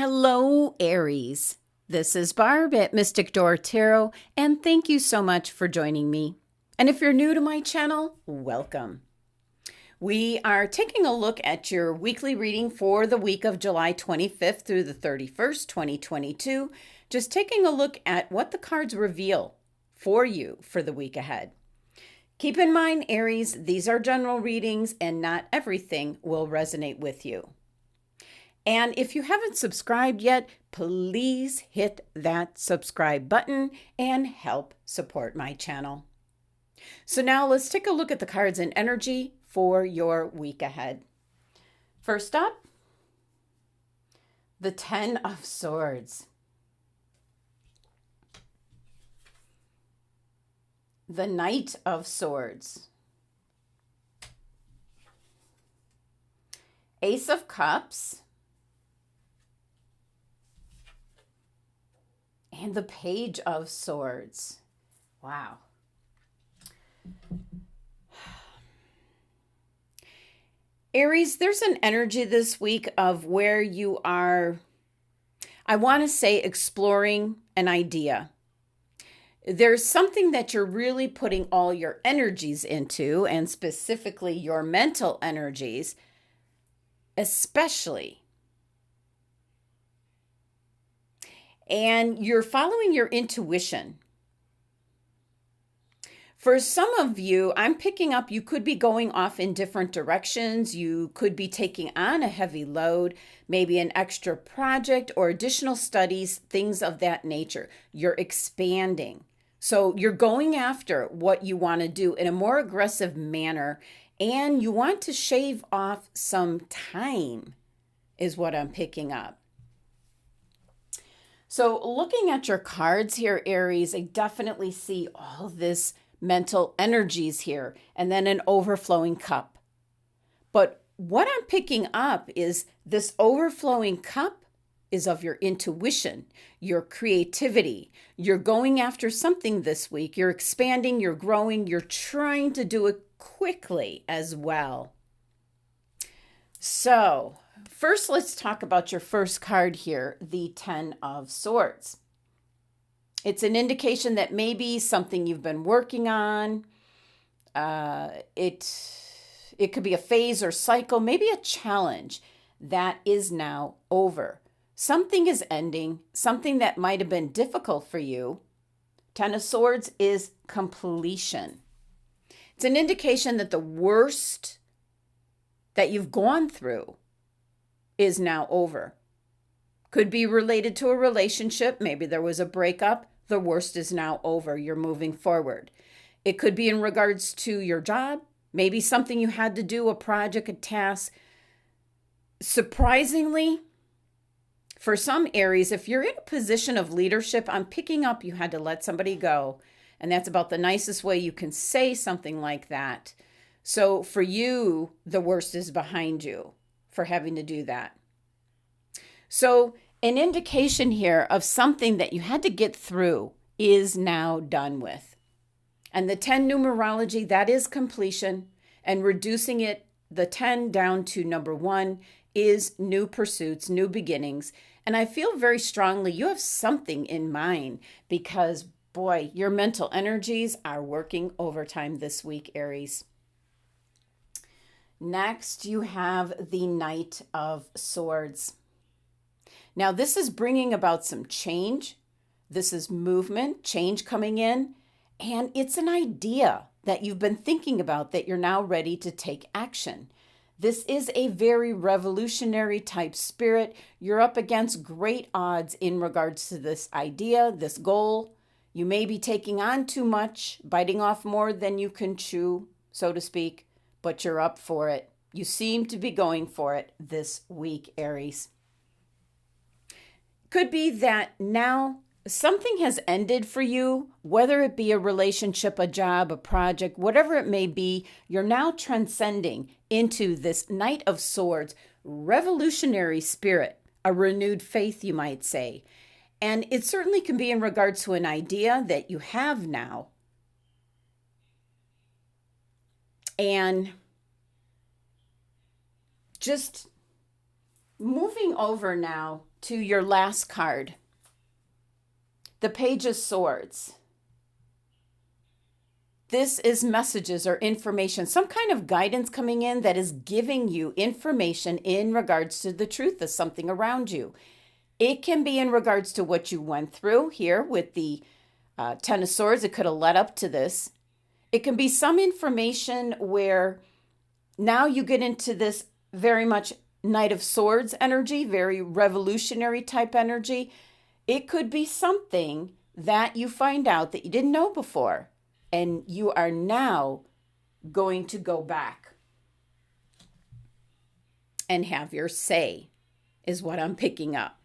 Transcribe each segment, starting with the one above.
Hello, Aries. This is Barb at Mystic Door Tarot, and thank you so much for joining me. And if you're new to my channel, welcome. We are taking a look at your weekly reading for the week of July 25th through the 31st, 2022. Just taking a look at what the cards reveal for you for the week ahead. Keep in mind, Aries, these are general readings and not everything will resonate with you. And if you haven't subscribed yet, please hit that subscribe button and help support my channel. So now let's take a look at the cards and energy for your week ahead. First up, the 10 of Swords. The Knight of Swords. Ace of Cups. And the Page of Swords. Wow. Aries, there's an energy this week of where you are, I want to say, exploring an idea. There's something that you're really putting all your energies into, and specifically your mental energies, especially. And you're following your intuition. For some of you, I'm picking up you could be going off in different directions. You could be taking on a heavy load, maybe an extra project or additional studies, things of that nature. You're expanding. So you're going after what you want to do in a more aggressive manner, and you want to shave off some time is what I'm picking up. So looking at your cards here, Aries, I definitely see all this mental energies here and then an overflowing cup. But what I'm picking up is this overflowing cup is of your intuition, your creativity. You're going after something this week. You're expanding, you're growing, you're trying to do it quickly as well. So first, let's talk about your first card here, the 10 of Swords. It's an indication that maybe something you've been working on. It could be a phase or cycle, maybe a challenge that is now over. Something is ending, something that might have been difficult for you. 10 of Swords is completion. It's an indication that the worst that you've gone through is now over. Could be related to a relationship. Maybe there was a breakup. The worst is now over. You're moving forward. It could be in regards to your job. Maybe something you had to do, a project, a task. Surprisingly, for some Aries, if you're in a position of leadership, I'm picking up you had to let somebody go. And that's about the nicest way you can say something like that. So for you, the worst is behind you for having to do that. So an indication here of something that you had to get through is now done with. And the 10 numerology, that is completion, and reducing it, the 10 down to number 1 is new pursuits, new beginnings. And I feel very strongly you have something in mind because, boy, your mental energies are working overtime this week, Aries. Next, you have the Knight of Swords. Now, this is bringing about some change. This is movement, change coming in, and it's an idea that you've been thinking about that you're now ready to take action. This is a very revolutionary type spirit. You're up against great odds in regards to this idea, this goal. You may be taking on too much, biting off more than you can chew, so to speak, but you're up for it. You seem to be going for it this week, Aries. Could be that now something has ended for you, whether it be a relationship, a job, a project, whatever it may be. You're now transcending into this Knight of Swords, revolutionary spirit, a renewed faith, you might say. And it certainly can be in regards to an idea that you have now. And just Moving over now to your last card, the Page of Swords. This is messages or information, some kind of guidance coming in that is giving you information in regards to the truth of something around you. It can be in regards to what you went through here with the Ten of Swords. It could have led up to this. It can be some information where now you get into this very much Knight of Swords energy, very revolutionary type energy. It could be something that you find out that you didn't know before, and you are now going to go back and have your say, is what I'm picking up.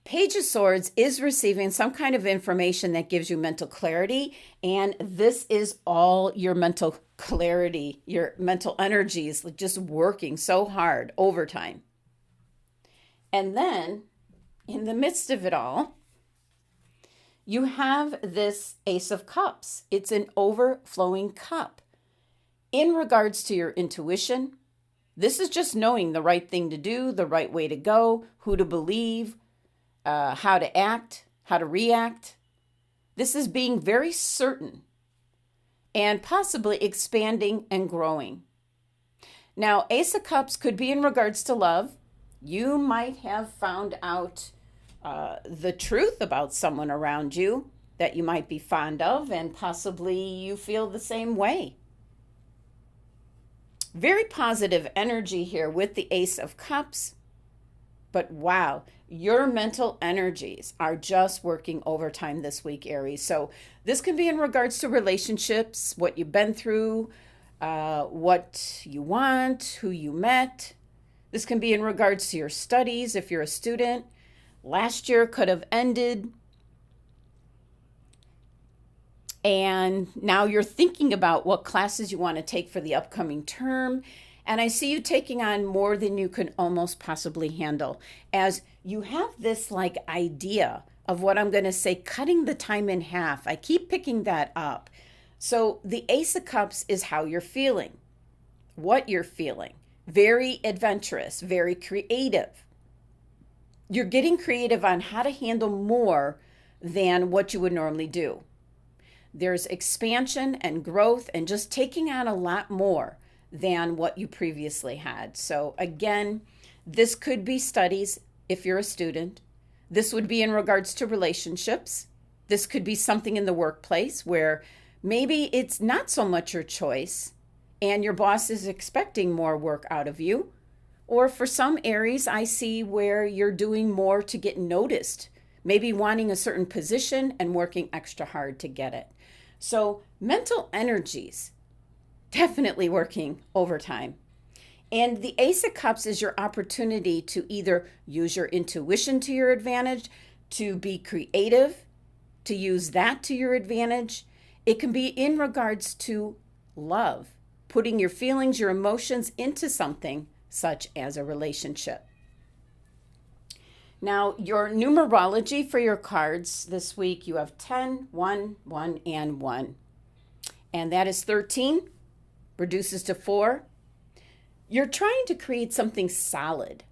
Page of Swords is receiving some kind of information that gives you mental clarity, and this is all your mental clarity, your mental energies just working so hard overtime. And then in the midst of it all, you have this Ace of Cups. It's an overflowing cup. In regards to your intuition, this is just knowing the right thing to do, the right way to go, who to believe, how to act, how to react. This is being very certain and possibly expanding and growing. Now, Ace of Cups could be in regards to love. You might have found out the truth about someone around you that you might be fond of, and possibly you feel the same way. Very positive energy here with the Ace of Cups. But wow, your mental energies are just working overtime this week, Aries. So this can be in regards to relationships, what you've been through, what you want, who you met. This can be in regards to your studies if you're a student. Last year could have ended, and now you're thinking about what classes you want to take for the upcoming term. And I see you taking on more than you can almost possibly handle, as you have this like idea of what I'm going to say, cutting the time in half. I keep picking that up. So the Ace of Cups is how you're feeling, what you're feeling. Very adventurous, very creative. You're getting creative on how to handle more than what you would normally do. There's expansion and growth and just taking on a lot more than what you previously had. So again, this could be studies if you're a student. This would be in regards to relationships. This could be something in the workplace where maybe it's not so much your choice and your boss is expecting more work out of you. Or for some Aries, I see where you're doing more to get noticed, maybe wanting a certain position and working extra hard to get it. So mental energies, definitely working overtime. And the Ace of Cups is your opportunity to either use your intuition to your advantage, to be creative, to use that to your advantage. It can be in regards to love, putting your feelings, your emotions into something such as a relationship. Now, your numerology for your cards this week, you have 10, 1, 1, and 1. And that is 13, reduces to 4. You're trying to create something solid.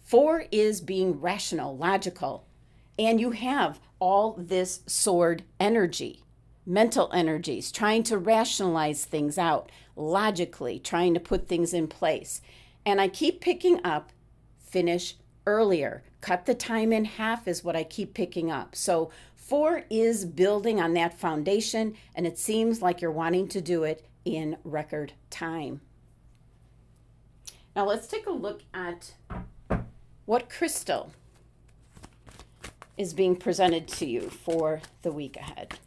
4 is being rational, logical. And you have all this sword energy, mental energies, trying to rationalize things out logically, trying to put things in place. And I keep picking up, finish earlier. Cut the time in half is what I keep picking up. So 4 is building on that foundation, and it seems like you're wanting to do it in record time. Now let's take a look at what crystal is being presented to you for the week ahead.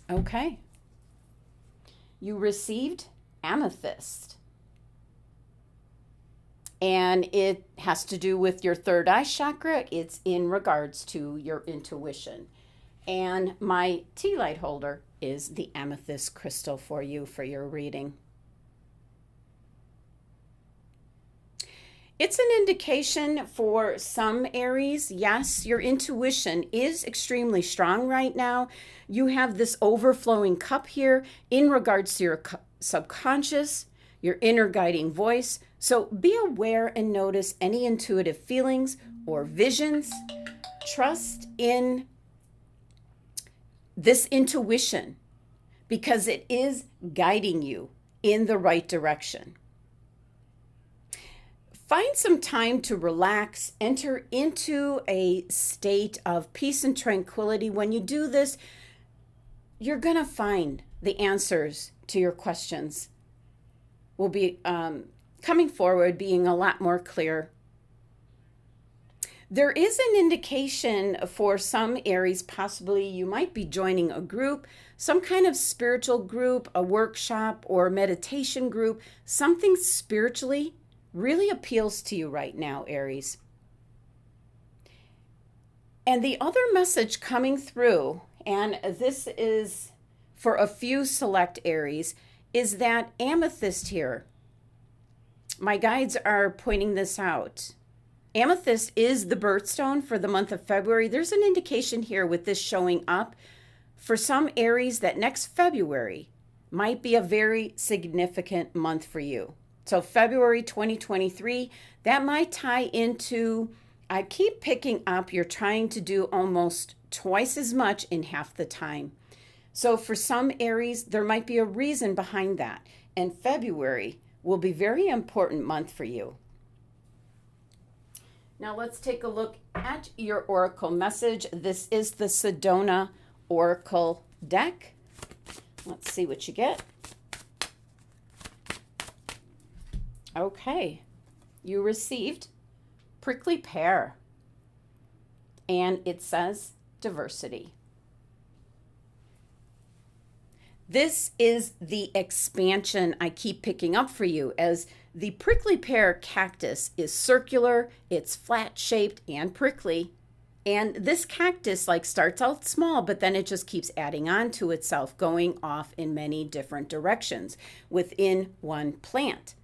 Okay. You received amethyst. And it has to do with your third eye chakra. It's in regards to your intuition. And my tea light holder is the amethyst crystal for you for your reading. It's an indication for some Aries. Yes, your intuition is extremely strong right now. You have this overflowing cup here in regards to your subconscious, your inner guiding voice. So be aware and notice any intuitive feelings or visions. Trust in this intuition because it is guiding you in the right direction. Find some time to relax, enter into a state of peace and tranquility. When you do this, you're going to find the answers to your questions will be coming forward, being a lot more clear. There is an indication for some Aries, possibly you might be joining a group, some kind of spiritual group, a workshop or meditation group. Something spiritually really appeals to you right now, Aries. And the other message coming through, and this is for a few select Aries, is that amethyst here. My guides are pointing this out. Amethyst is the birthstone for the month of February. There's an indication here with this showing up for some Aries that next February might be a very significant month for you. So February 2023, that might tie into, I keep picking up, you're trying to do almost twice as much in half the time. So for some Aries, there might be a reason behind that. And February will be a very important month for you. Now let's take a look at your oracle message. This is the Sedona Oracle deck. Let's see what you get. Okay, you received prickly pear, and it says diversity. This is the expansion I keep picking up for you, as the prickly pear cactus is circular, it's flat shaped and prickly. And this cactus starts out small, but then it just keeps adding on to itself, going off in many different directions within one plant.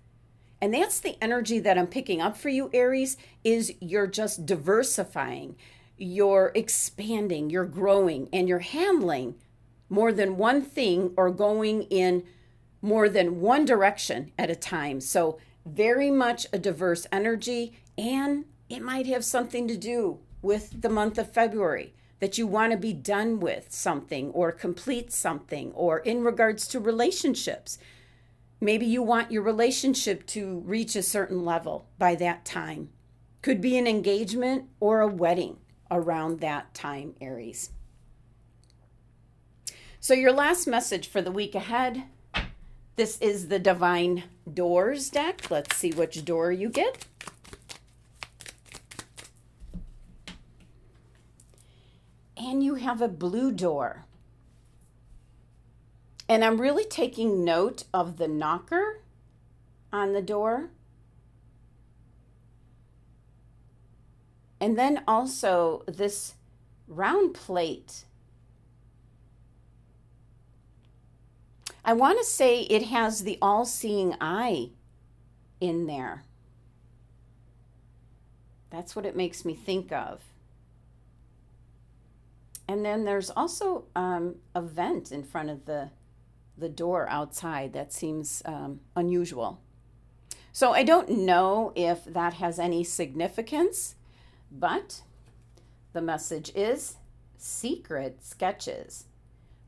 And that's the energy that I'm picking up for you, Aries, is you're just diversifying, you're expanding, you're growing, and you're handling more than one thing or going in more than one direction at a time. So very much a diverse energy, and it might have something to do with the month of February, that you want to be done with something or complete something, or in regards to relationships. Maybe you want your relationship to reach a certain level by that time. Could be an engagement or a wedding around that time, Aries. So your last message for the week ahead, this is the Divine Doors deck. Let's see which door you get. And you have a blue door. And I'm really taking note of the knocker on the door. And then also this round plate. I want to say it has the all-seeing eye in there. That's what it makes me think of. And then there's also a vent in front of the door outside. That seems unusual. So I don't know if that has any significance, but the message is secret sketches.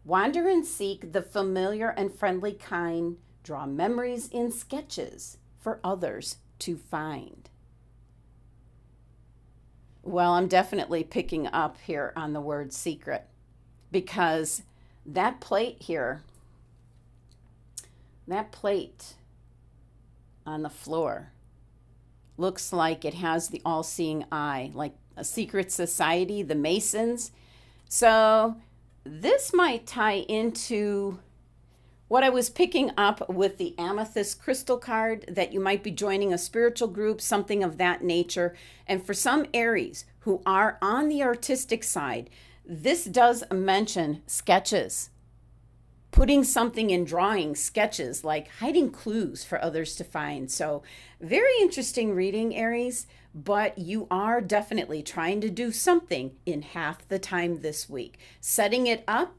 Wander and seek the familiar and friendly kind. Draw memories in sketches for others to find. Well, I'm definitely picking up here on the word secret, because that plate here, that plate on the floor, looks like it has the all-seeing eye, like a secret society, the Masons. So this might tie into what I was picking up with the amethyst crystal card, that you might be joining a spiritual group, something of that nature. And for some Aries who are on the artistic side, this does mention sketches, putting something in drawing, sketches, like hiding clues for others to find. So very interesting reading, Aries, but you are definitely trying to do something in half the time this week, setting it up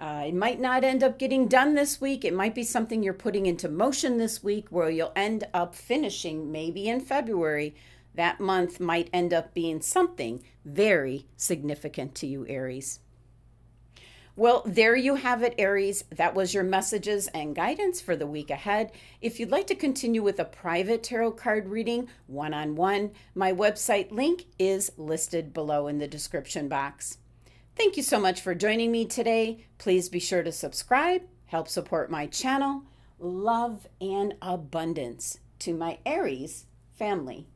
It might not end up getting done this week. It might be something you're putting into motion this week where you'll end up finishing maybe in February. That month might end up being something very significant to you, Aries. Well, there you have it, Aries. That was your messages and guidance for the week ahead. If you'd like to continue with a private tarot card reading, one-on-one, my website link is listed below in the description box. Thank you so much for joining me today. Please be sure to subscribe, help support my channel. Love and abundance to my Aries family.